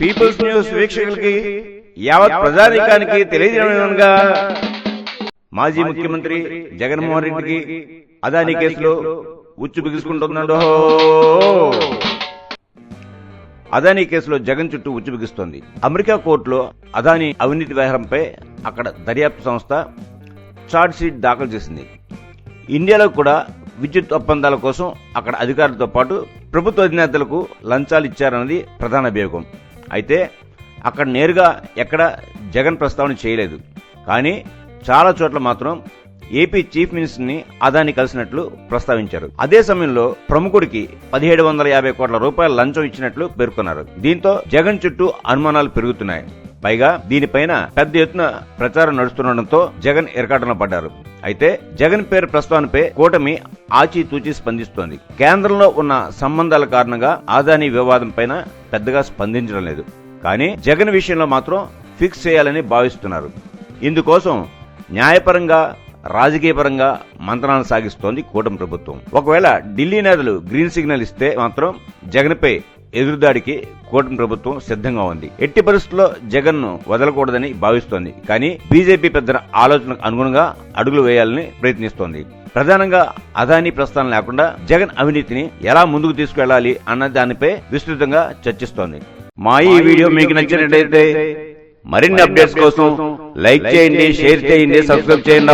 Peoples news వీక్షకులకి యావత్ ప్రజానీకానికి తెలియజేయడంగా మాజీ ముఖ్యమంత్రి జగన్మోహన్ రెడ్డికి అదానీ కేసులో ఉచ్చు బిగుసుకుంటున్నాడు. అదానీ కేసులో జగన్ చుట్టూ ఉచ్చు బిగుస్తోంది. అమెరికా కోర్టులో అదానీ అవినీతి వ్యవహారంపై అక్కడ దర్యాప్తు సంస్థ ఛార్జ్ షీట్ దాఖలు చేసింది. ఇండియాలో కూడా విద్యుత్ ఒప్పందాల కోసం అక్కడ అధికారులతో పాటు ప్రభుత్వ అధినేతలకు లంచాలు ఇచ్చారన్నది ప్రధాన అభియోగం. అయితే అక్కడ నేరుగా ఎక్కడ జగన్ ప్రస్తావన చేయలేదు. కానీ చాలా చోట్ల మాత్రం ఏపీ చీఫ్ మినిస్టర్ ని అదానీ కలిసినట్లు ప్రస్తావించారు. అదే సమయంలో ప్రముఖుడికి 1750 కోట్ల రూపాయల లంచం ఇచ్చినట్లు పేర్కొన్నారు. దీంతో జగన్ చుట్టూ అనుమానాలు పెరుగుతున్నాయి. పైగా దీనిపైన పెద్ద ఎత్తున ప్రచారం నడుస్తుండటంతో జగన్ ఇరకాటంలో పడ్డారు. అయితే జగన్ పేరు ప్రస్తావనపై కూటమి ఆచితూచి స్పందిస్తోంది. కేంద్రంలో ఉన్న సంబంధాల కారణంగా అదానీ వివాదం పైన పెద్దగా స్పందించడం లేదు. కానీ జగన్ విషయంలో మాత్రం ఫిక్స్ చేయాలని భావిస్తున్నారు. ఇందుకోసం న్యాయపరంగా రాజకీయపరంగా మంత్రాలను సాగిస్తోంది కూటమి ప్రభుత్వం. ఒకవేళ ఢిల్లీ నేతలు గ్రీన్ సిగ్నల్ ఇస్తే మాత్రం జగన్పై ఎదురుదాడికి కూటమి ప్రభుత్వం సిద్ధంగా ఉంది. ఎట్టి పరిస్థితుల్లో జగన్ ను వదలకూడదని భావిస్తోంది. కానీ బీజేపీ పెద్దల ఆలోచనకు అనుగుణంగా అడుగులు వేయాలని ప్రయత్నిస్తోంది. ప్రధానంగా అదానీ ప్రస్తావన లేకుండా జగన్ అవినీతిని ఎలా ముందుకు తీసుకెళ్లాలి అన్న దానిపై విస్తృతంగా చర్చిస్తోంది. మా ఈ వీడియో మీకు నచ్చినట్లయితే మరిన్ని అప్డేట్స్ కోసం లైక్ చేయండి, షేర్ చేయండి, సబ్స్క్రైబ్ చేయండి.